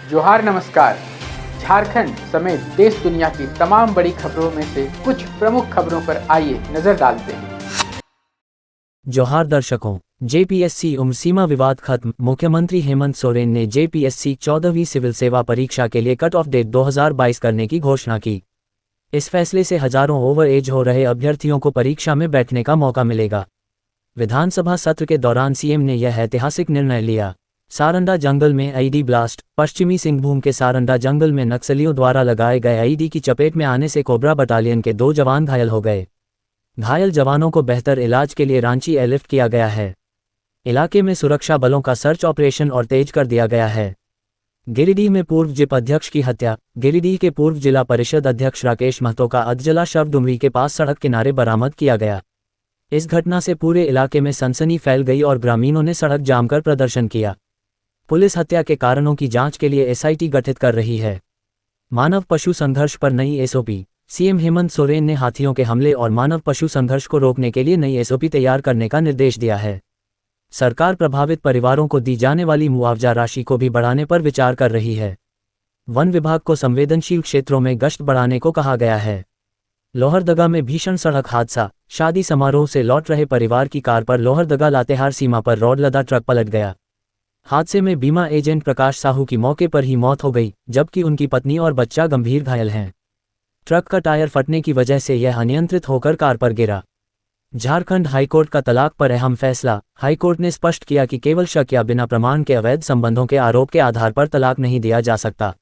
जोहार नमस्कार। झारखंड समेत देश दुनिया की तमाम बड़ी खबरों में से कुछ प्रमुख खबरों पर आइए नजर डालते हैं। जोहार दर्शकों, जेपीएससी उम्र सीमा विवाद खत्म। मुख्यमंत्री हेमंत सोरेन ने जेपीएससी 14वीं सिविल सेवा परीक्षा के लिए कट ऑफ डेट 2022 करने की घोषणा की। इस फैसले से हजारों ओवर एज हो रहे अभ्यर्थियों को परीक्षा में बैठने का मौका मिलेगा। विधानसभा सत्र के दौरान सीएम ने यह ऐतिहासिक निर्णय लिया। सारंडा जंगल में आईडी ब्लास्ट। पश्चिमी सिंहभूम के सारंडा जंगल में नक्सलियों द्वारा लगाए गए आईडी की चपेट में आने से कोबरा बटालियन के 2 जवान घायल हो गए। घायल जवानों को बेहतर इलाज के लिए रांची एयरलिफ्ट किया गया है। इलाके में सुरक्षा बलों का सर्च ऑपरेशन और तेज कर दिया गया है। गिरिडीह में पूर्व जिप अध्यक्ष की हत्या। गिरिडीह के पूर्व जिला परिषद अध्यक्ष राकेश महतो का अधजला शव डुमरी के पास सड़क किनारे बरामद किया गया। इस घटना से पूरे इलाके में सनसनी फैल गई और ग्रामीणों ने सड़क जाम कर प्रदर्शन किया। पुलिस हत्या के कारणों की जांच के लिए एसआईटी गठित कर रही है। मानव पशु संघर्ष पर नई एसओपी। सीएम हेमंत सोरेन ने हाथियों के हमले और मानव पशु संघर्ष को रोकने के लिए नई एसओपी तैयार करने का निर्देश दिया है। सरकार प्रभावित परिवारों को दी जाने वाली मुआवजा राशि को भी बढ़ाने पर विचार कर रही है। वन विभाग को संवेदनशील क्षेत्रों में गश्त बढ़ाने को कहा गया है। लोहरदगा में भीषण सड़क हादसा। शादी समारोह से लौट रहे परिवार की कार पर लोहरदगा लातेहार सीमा पर रोड लदा ट्रक पलट गया। हादसे में बीमा एजेंट प्रकाश साहू की मौके पर ही मौत हो गई, जबकि उनकी पत्नी और बच्चा गंभीर घायल हैं। ट्रक का टायर फटने की वजह से यह अनियंत्रित होकर कार पर गिरा। झारखंड हाईकोर्ट का तलाक पर अहम फैसला। हाईकोर्ट ने स्पष्ट किया कि केवल शक या बिना प्रमाण के अवैध संबंधों के आरोप के आधार पर तलाक नहीं दिया जा सकता।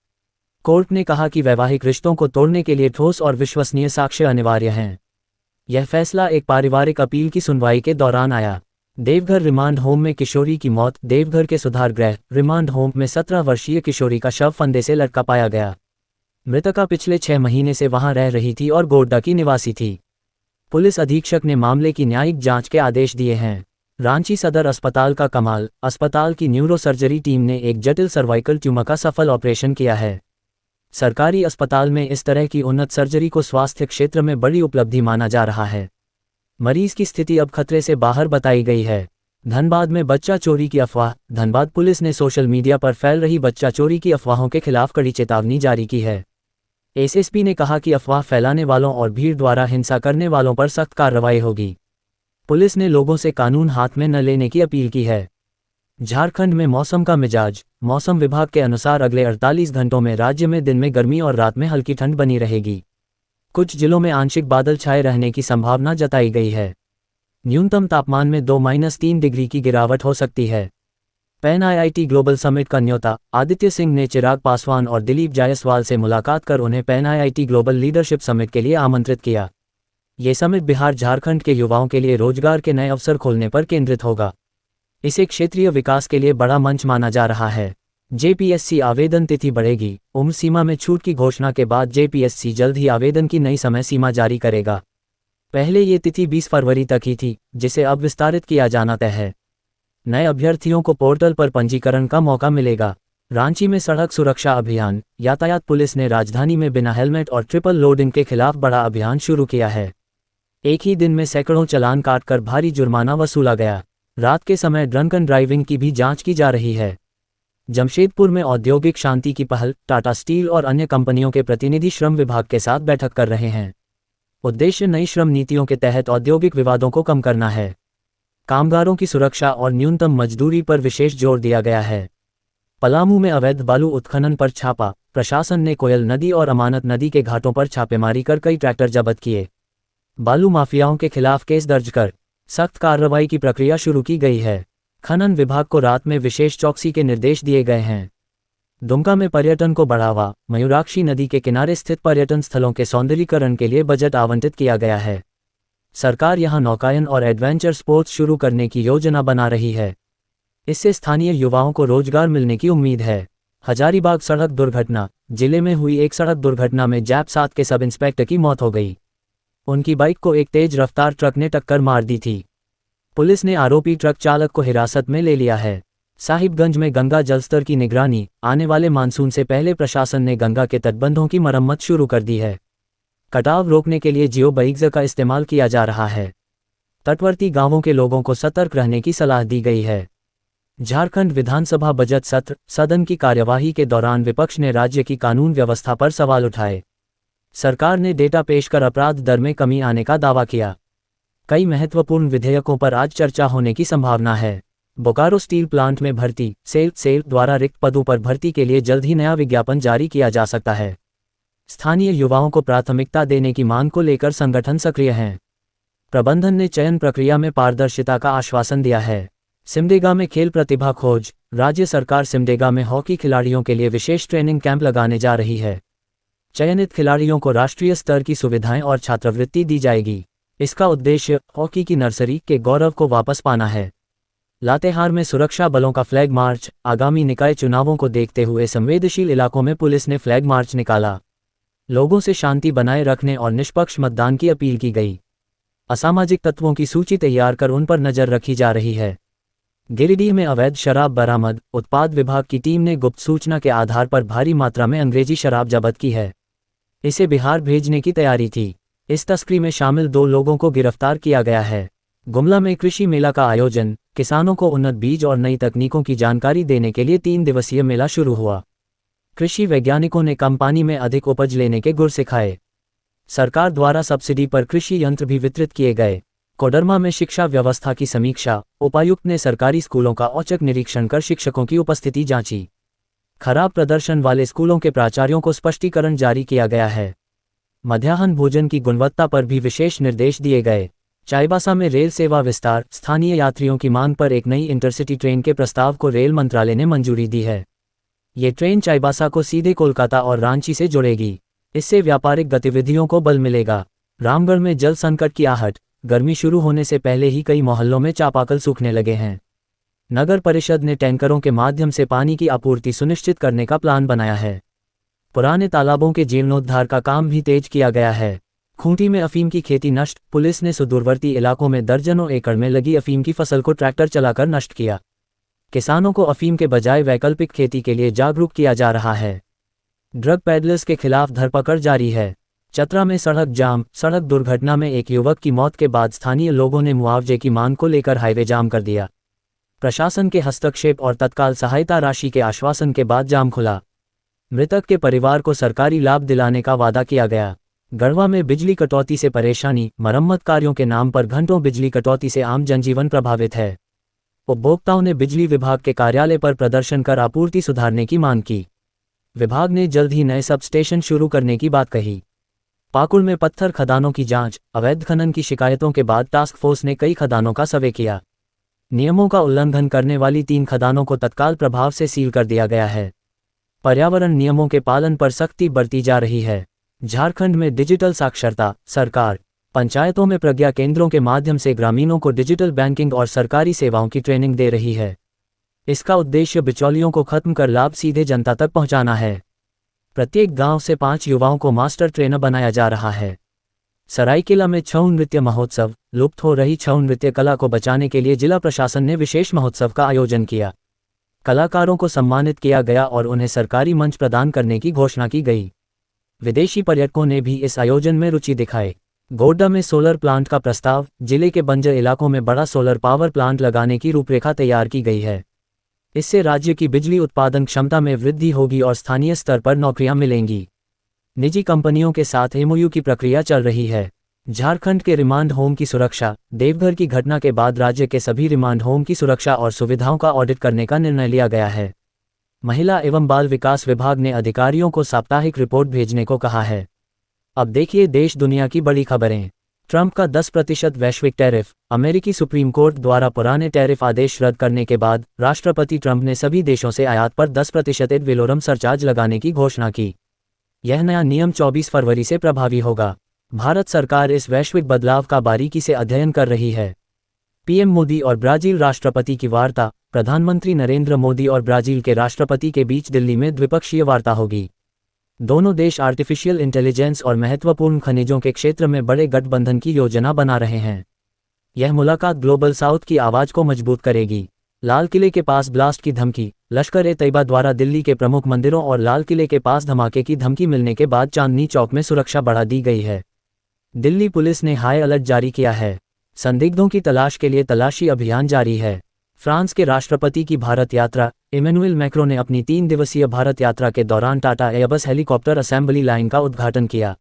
कोर्ट ने कहा कि वैवाहिक रिश्तों को तोड़ने के लिए ठोस और विश्वसनीय साक्ष्य अनिवार्य हैं। यह फैसला एक पारिवारिक अपील की सुनवाई के दौरान आया। देवघर रिमांड होम में किशोरी की मौत। देवघर के सुधार गृह रिमांड होम में 17 वर्षीय किशोरी का शव फंदे से लटका पाया गया। मृतका पिछले 6 महीने से वहां रह रही थी और गोड्डा की निवासी थी। पुलिस अधीक्षक ने मामले की न्यायिक जांच के आदेश दिए हैं। रांची सदर अस्पताल का कमाल। अस्पताल की न्यूरो सर्जरी टीम ने एक जटिल सर्वाइकल ट्यूमर का सफल ऑपरेशन किया है। सरकारी अस्पताल में इस तरह की उन्नत सर्जरी को स्वास्थ्य क्षेत्र में बड़ी उपलब्धि माना जा रहा है। मरीज की स्थिति अब खतरे से बाहर बताई गई है। धनबाद में बच्चा चोरी की अफवाह। धनबाद पुलिस ने सोशल मीडिया पर फैल रही बच्चा चोरी की अफवाहों के खिलाफ कड़ी चेतावनी जारी की है। एसएसपी ने कहा कि अफवाह फैलाने वालों और भीड़ द्वारा हिंसा करने वालों पर सख्त कार्रवाई होगी। पुलिस ने लोगों से कानून हाथ में न लेने की अपील की है। झारखंड में मौसम का मिजाज। मौसम विभाग के अनुसार अगले 48 घंटों में राज्य में दिन में गर्मी और रात में हल्की ठंड बनी रहेगी। कुछ जिलों में आंशिक बादल छाए रहने की संभावना जताई गई है। न्यूनतम तापमान में 2-3 डिग्री की गिरावट हो सकती है। पैन आईआईटी ग्लोबल समिट का न्योता। आदित्य सिंह ने चिराग पासवान और दिलीप जायसवाल से मुलाकात कर उन्हें pan IIT global leadership summit के लिए आमंत्रित किया। ये समिट बिहार झारखंड के युवाओं के लिए रोजगार के नए अवसर खोलने पर केंद्रित होगा। इसे क्षेत्रीय विकास के लिए बड़ा मंच माना जा रहा है। जेपीएससी आवेदन तिथि बढ़ेगी। उम्र सीमा में छूट की घोषणा के बाद जेपीएससी जल्द ही आवेदन की नई समय सीमा जारी करेगा। पहले ये तिथि 20 फरवरी तक ही थी, जिसे अब विस्तारित किया जाना तय है। नए अभ्यर्थियों को पोर्टल पर पंजीकरण का मौका मिलेगा। रांची में सड़क सुरक्षा अभियान। यातायात पुलिस ने राजधानी में बिना हेलमेट और ट्रिपल लोडिंग के खिलाफ बड़ा अभियान शुरू किया है। एक ही दिन में सैकड़ों चालान काटकर भारी जुर्माना वसूला गया। रात के समय ड्रंकन ड्राइविंग की भी जांच की जा रही है। जमशेदपुर में औद्योगिक शांति की पहल। टाटा स्टील और अन्य कंपनियों के प्रतिनिधि श्रम विभाग के साथ बैठक कर रहे हैं। उद्देश्य नई श्रम नीतियों के तहत औद्योगिक विवादों को कम करना है। कामगारों की सुरक्षा और न्यूनतम मजदूरी पर विशेष जोर दिया गया है। पलामू में अवैध बालू उत्खनन पर छापा। प्रशासन ने कोयल नदी और अमानत नदी के घाटों पर छापेमारी कर कई ट्रैक्टर जब्त किए। बालू माफियाओं के खिलाफ केस दर्ज कर सख्त कार्रवाई की प्रक्रिया शुरू की गई है। खनन विभाग को रात में विशेष चौकसी के निर्देश दिए गए हैं। दुमका में पर्यटन को बढ़ावा। मयूराक्षी नदी के किनारे स्थित पर्यटन स्थलों के सौंदर्यीकरण के लिए बजट आवंटित किया गया है। सरकार यहां नौकायन और एडवेंचर स्पोर्ट्स शुरू करने की योजना बना रही है। इससे स्थानीय युवाओं को रोजगार मिलने की उम्मीद है। हजारीबाग सड़क दुर्घटना। जिले में हुई एक सड़क दुर्घटना में जैप 7 के सब इंस्पेक्टर की मौत हो गई। उनकी बाइक को एक तेज रफ्तार ट्रक ने टक्कर मार दी थी। पुलिस ने आरोपी ट्रक चालक को हिरासत में ले लिया है। साहिबगंज में गंगा जलस्तर की निगरानी। आने वाले मानसून से पहले प्रशासन ने गंगा के तटबंधों की मरम्मत शुरू कर दी है। कटाव रोकने के लिए जियो बैग्स का इस्तेमाल किया जा रहा है। तटवर्ती गांवों के लोगों को सतर्क रहने की सलाह दी गई है। झारखंड विधानसभा बजट सत्र, सदन की कार्यवाही के दौरान विपक्ष ने राज्य की कानून व्यवस्था पर सवाल उठाए। सरकार ने डेटा पेश कर अपराध दर में कमी आने का दावा किया। कई महत्वपूर्ण विधेयकों पर आज चर्चा होने की संभावना है। बोकारो स्टील प्लांट में भर्ती, सेल द्वारा रिक्त पदों पर भर्ती के लिए जल्द ही नया विज्ञापन जारी किया जा सकता है। स्थानीय युवाओं को प्राथमिकता देने की मांग को लेकर संगठन सक्रिय हैं। प्रबंधन ने चयन प्रक्रिया में पारदर्शिता का आश्वासन दिया है। सिमडेगा में खेल प्रतिभा खोज, राज्य सरकार सिमडेगा में हॉकी खिलाड़ियों के लिए विशेष ट्रेनिंग कैंप लगाने जा रही है। चयनित खिलाड़ियों को राष्ट्रीय स्तर की सुविधाएं और छात्रवृत्ति दी जाएगी। इसका उद्देश्य हॉकी की नर्सरी के गौरव को वापस पाना है। लातेहार में सुरक्षा बलों का फ्लैग मार्च, आगामी निकाय चुनावों को देखते हुए संवेदनशील इलाकों में पुलिस ने फ्लैग मार्च निकाला। लोगों से शांति बनाए रखने और निष्पक्ष मतदान की अपील की गई। असामाजिक तत्वों की सूची तैयार कर उन पर नजर रखी जा रही है। गिरिडीह में अवैध शराब बरामद, उत्पाद विभाग की टीम ने गुप्त सूचना के आधार पर भारी मात्रा में अंग्रेजी शराब जब्त की है। इसे बिहार भेजने की तैयारी थी। इस तस्करी में शामिल 2 लोगों को गिरफ्तार किया गया है। गुमला में कृषि मेला का आयोजन, किसानों को उन्नत बीज और नई तकनीकों की जानकारी देने के लिए 3 दिवसीय मेला शुरू हुआ। कृषि वैज्ञानिकों ने कम पानी में अधिक उपज लेने के गुर सिखाए। सरकार द्वारा सब्सिडी पर कृषि यंत्र भी वितरित किए गए। कोडरमा में शिक्षा व्यवस्था की समीक्षा, उपायुक्त ने सरकारी स्कूलों का औचक निरीक्षण कर शिक्षकों की उपस्थिति जांची। खराब प्रदर्शन वाले स्कूलों के प्राचार्यों को स्पष्टीकरण जारी किया गया है। मध्याह्न भोजन की गुणवत्ता पर भी विशेष निर्देश दिए गए। चाईबासा में रेल सेवा विस्तार, स्थानीय यात्रियों की मांग पर एक नई इंटरसिटी ट्रेन के प्रस्ताव को रेल मंत्रालय ने मंजूरी दी है। ये ट्रेन चाईबासा को सीधे कोलकाता और रांची से जोड़ेगी। इससे व्यापारिक गतिविधियों को बल मिलेगा। रामगढ़ में जल संकट की आहट, गर्मी शुरू होने से पहले ही कई मोहल्लों में चापाकल सूखने लगे हैं। नगर परिषद ने टैंकरों के माध्यम से पानी की आपूर्ति सुनिश्चित करने का प्लान बनाया है। पुराने तालाबों के जीर्णोद्धार का काम भी तेज किया गया है। खूंटी में अफीम की खेती नष्ट, पुलिस ने सुदूरवर्ती इलाकों में दर्जनों एकड़ में लगी अफीम की फसल को ट्रैक्टर चलाकर नष्ट किया। किसानों को अफीम के बजाय वैकल्पिक खेती के लिए जागरूक किया जा रहा है। ड्रग पैडलर्स के खिलाफ धरपकड़ जारी है। चतरा में सड़क जाम, सड़क दुर्घटना में एक युवक की मौत के बाद स्थानीय लोगों ने मुआवजे की मांग को लेकर हाईवे जाम कर दिया। प्रशासन के हस्तक्षेप और तत्काल सहायता राशि के आश्वासन के बाद जाम खुला। मृतक के परिवार को सरकारी लाभ दिलाने का वादा किया गया। गढ़वा में बिजली कटौती से परेशानी, मरम्मत कार्यों के नाम पर घंटों बिजली कटौती से आम जनजीवन प्रभावित है। उपभोक्ताओं ने बिजली विभाग के कार्यालय पर प्रदर्शन कर आपूर्ति सुधारने की मांग की। विभाग ने जल्द ही नए सब स्टेशन शुरू करने की बात कही। पाकुड़ में पत्थर खदानों की जांच, अवैध खनन की शिकायतों के बाद टास्क फोर्स ने कई खदानों का सर्वे किया। नियमों का उल्लंघन करने वाली 3 खदानों को तत्काल प्रभाव से सील कर दिया गया है। पर्यावरण नियमों के पालन पर सख्ती बरती जा रही है। झारखंड में डिजिटल साक्षरता, सरकार पंचायतों में प्रज्ञा केंद्रों के माध्यम से ग्रामीणों को डिजिटल बैंकिंग और सरकारी सेवाओं की ट्रेनिंग दे रही है। इसका उद्देश्य बिचौलियों को खत्म कर लाभ सीधे जनता तक पहुंचाना है। प्रत्येक गांव से 5 युवाओं को मास्टर ट्रेनर बनाया जा रहा है। सरायकेला में छऊ नृत्य महोत्सव, लुप्त हो रही छऊ नृत्य कला को बचाने के लिए जिला प्रशासन ने विशेष महोत्सव का आयोजन किया। कलाकारों को सम्मानित किया गया और उन्हें सरकारी मंच प्रदान करने की घोषणा की गई। विदेशी पर्यटकों ने भी इस आयोजन में रुचि दिखाई। गोड्डा में सोलर प्लांट का प्रस्ताव, जिले के बंजर इलाकों में बड़ा सोलर पावर प्लांट लगाने की रूपरेखा तैयार की गई है। इससे राज्य की बिजली उत्पादन क्षमता में वृद्धि होगी और स्थानीय स्तर पर नौकरियां मिलेंगी। निजी कंपनियों के साथ एमओयू की प्रक्रिया चल रही है। झारखंड के रिमांड होम की सुरक्षा, देवघर की घटना के बाद राज्य के सभी रिमांड होम की सुरक्षा और सुविधाओं का ऑडिट करने का निर्णय लिया गया है। महिला एवं बाल विकास विभाग ने अधिकारियों को साप्ताहिक रिपोर्ट भेजने को कहा है। अब देखिए देश दुनिया की बड़ी खबरें। ट्रंप का 10% वैश्विक टैरिफ, अमेरिकी सुप्रीम कोर्ट द्वारा पुराने टैरिफ आदेश रद्द करने के बाद राष्ट्रपति ट्रंप ने सभी देशों से आयात पर 10% एड वेलोरम सरचार्ज लगाने की घोषणा की। यह नया नियम 24 फरवरी से प्रभावी होगा। भारत सरकार इस वैश्विक बदलाव का बारीकी से अध्ययन कर रही है। पीएम मोदी और ब्राजील राष्ट्रपति की वार्ता, प्रधानमंत्री नरेंद्र मोदी और ब्राजील के राष्ट्रपति के बीच दिल्ली में द्विपक्षीय वार्ता होगी। दोनों देश आर्टिफिशियल इंटेलिजेंस और महत्वपूर्ण खनिजों के क्षेत्र में बड़े गठबंधन की योजना बना रहे हैं। यह मुलाकात ग्लोबल साउथ की आवाज को मजबूत करेगी। लाल किले के पास ब्लास्ट की धमकी, लश्कर-ए-तैयबा द्वारा दिल्ली के प्रमुख मंदिरों और लाल किले के पास धमाके की धमकी मिलने के बाद चांदनी चौक में सुरक्षा बढ़ा दी गई है। दिल्ली पुलिस ने हाई अलर्ट जारी किया है। संदिग्धों की तलाश के लिए तलाशी अभियान जारी है। फ्रांस के राष्ट्रपति की भारत यात्रा। इमैनुअल मैक्रों ने अपनी 3 दिवसीय भारत यात्रा के दौरान Tata Airbus helicopter assembly line का उद्घाटन किया।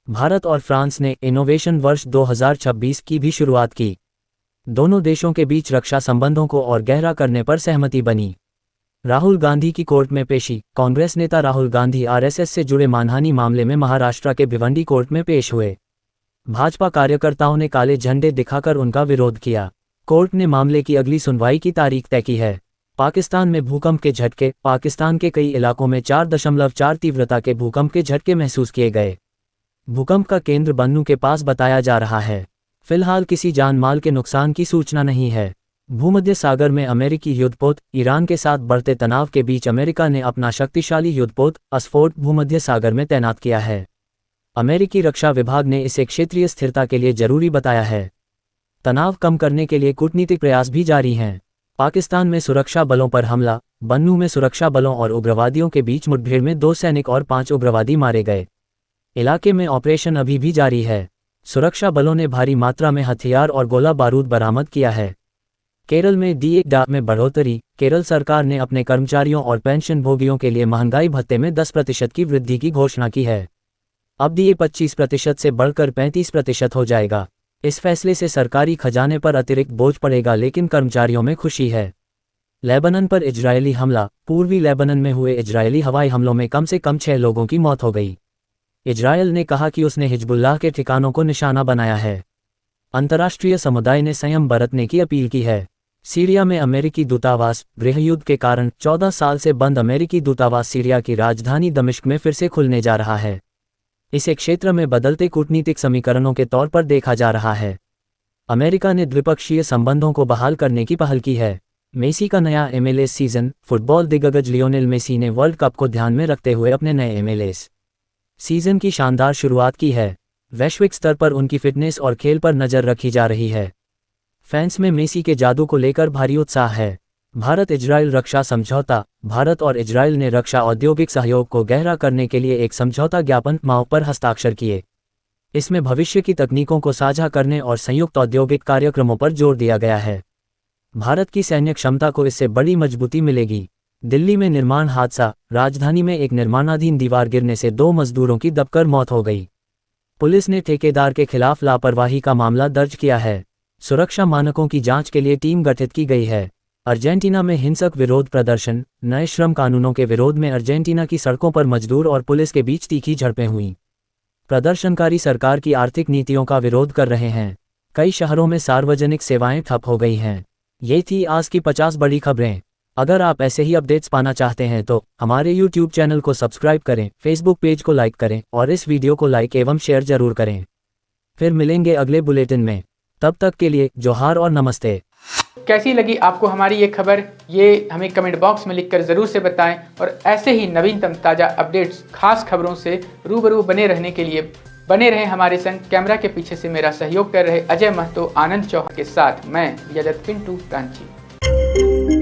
भारत और फ्रांस ने इनोवेशन वर्ष 2026 की भी शुरुआत की। दोनों देशों के बीच रक्षा संबंधों को और गहरा करने पर सहमति बनी। राहुल गांधी की कोर्ट में पेशी। कांग्रेस नेता राहुल गांधी आरएसएस से जुड़े मानहानि मामले में महाराष्ट्र के भिवंडी कोर्ट में पेश हुए। भाजपा कार्यकर्ताओं ने काले झंडे दिखाकर उनका विरोध किया। कोर्ट ने मामले की अगली सुनवाई की तारीख तय की है। पाकिस्तान में भूकंप के झटके। पाकिस्तान के कई इलाकों में 4.4 तीव्रता के भूकंप के झटके महसूस किए गए। भूकंप का केंद्र बन्नू के पास बताया जा रहा है। फिलहाल किसी जान माल के नुकसान की सूचना नहीं है। भूमध्य सागर में अमेरिकी युद्धपोत। ईरान के साथ बढ़ते तनाव के बीच अमेरिका ने अपना शक्तिशाली युद्धपोत ऑसफोर्ड भूमध्य सागर में तैनात किया है। अमेरिकी रक्षा विभाग ने इसे क्षेत्रीय स्थिरता के लिए जरूरी बताया है। तनाव कम करने के लिए कूटनीतिक प्रयास भी जारी हैं। पाकिस्तान में सुरक्षा बलों पर हमला। बन्नू में सुरक्षा बलों और उग्रवादियों के बीच मुठभेड़ में 2 सैनिक और 5 उग्रवादी मारे गए। इलाके में ऑपरेशन अभी भी जारी है। सुरक्षा बलों ने भारी मात्रा में हथियार और गोला बारूद बरामद किया है। केरल में डीए में बढ़ोतरी। केरल सरकार ने अपने कर्मचारियों और पेंशन भोगियों के लिए महंगाई भत्ते में 10% की वृद्धि की घोषणा की है। अब डीए 25% से बढ़कर 35% हो जाएगा। इस फैसले से सरकारी खजाने पर अतिरिक्त बोझ पड़ेगा, लेकिन कर्मचारियों में खुशी है। लेबनान पर इजरायली हमला। पूर्वी लेबनान में हुए इजरायली हवाई हमलों में कम से कम 6 लोगों की मौत हो गई। इजरायल ने कहा कि उसने हिजबुल्लाह के ठिकानों को निशाना बनाया है। अंतर्राष्ट्रीय समुदाय ने संयम बरतने की अपील की है। सीरिया में अमेरिकी दूतावास। गृहयुद्ध के कारण 14 साल से बंद अमेरिकी दूतावास सीरिया की राजधानी दमिश्क में फिर से खुलने जा रहा है। इसे क्षेत्र में बदलते कूटनीतिक समीकरणों के तौर पर देखा जा रहा है। अमेरिका ने द्विपक्षीय संबंधों को बहाल करने की पहल की है। मेसी का नया MLS सीजन। फुटबॉल दिग्गज लियोनेल मेसी ने वर्ल्ड कप को ध्यान में रखते हुए अपने नए MLS सीजन की शानदार शुरुआत की है। वैश्विक स्तर पर उनकी फिटनेस और खेल पर नजर रखी जा रही है। फैंस में मेसी के जादू को लेकर भारी उत्साह है। भारत इजरायल रक्षा समझौता। भारत और इजरायल ने रक्षा औद्योगिक सहयोग को गहरा करने के लिए एक समझौता ज्ञापन माव पर हस्ताक्षर किए। इसमें भविष्य की तकनीकों को साझा करने और संयुक्त औद्योगिक कार्यक्रमों पर जोर दिया गया है। भारत की सैन्य क्षमता को इससे बड़ी मजबूती मिलेगी। दिल्ली में निर्माण हादसा। राजधानी में एक निर्माणाधीन दीवार गिरने से 2 मजदूरों की दबकर मौत हो गई। पुलिस ने ठेकेदार के खिलाफ लापरवाही का मामला दर्ज किया है। सुरक्षा मानकों की जांच के लिए टीम गठित की गई है। अर्जेंटीना में हिंसक विरोध प्रदर्शन। नए श्रम कानूनों के विरोध में अर्जेंटीना की सड़कों पर मजदूर और पुलिस के बीच तीखी झड़पें हुईं। प्रदर्शनकारी सरकार की आर्थिक नीतियों का विरोध कर रहे हैं। कई शहरों में सार्वजनिक सेवाएं ठप हो गई हैं। ये थी आज की 50 बड़ी खबरें। अगर आप ऐसे ही अपडेट्स पाना चाहते हैं तो हमारे YouTube चैनल को सब्सक्राइब करें, Facebook पेज को लाइक करें और इस वीडियो को लाइक एवं शेयर जरूर करें। फिर मिलेंगे अगले बुलेटिन में। तब तक के लिए जोहार और नमस्ते। कैसी लगी आपको हमारी ये खबर, ये हमें कमेंट बॉक्स में लिखकर ज़रूर से बताएं और ऐसे ही नवीनतम ताज़ा अपडेट्स, खास खबरों से रूबरू बने रहने के लिए बने रहें हमारे संग। कैमरा के पीछे से मेरा सहयोग कर रहे अजय महतो, आनंद चौहान के साथ मैं यजत पिंटू रांची।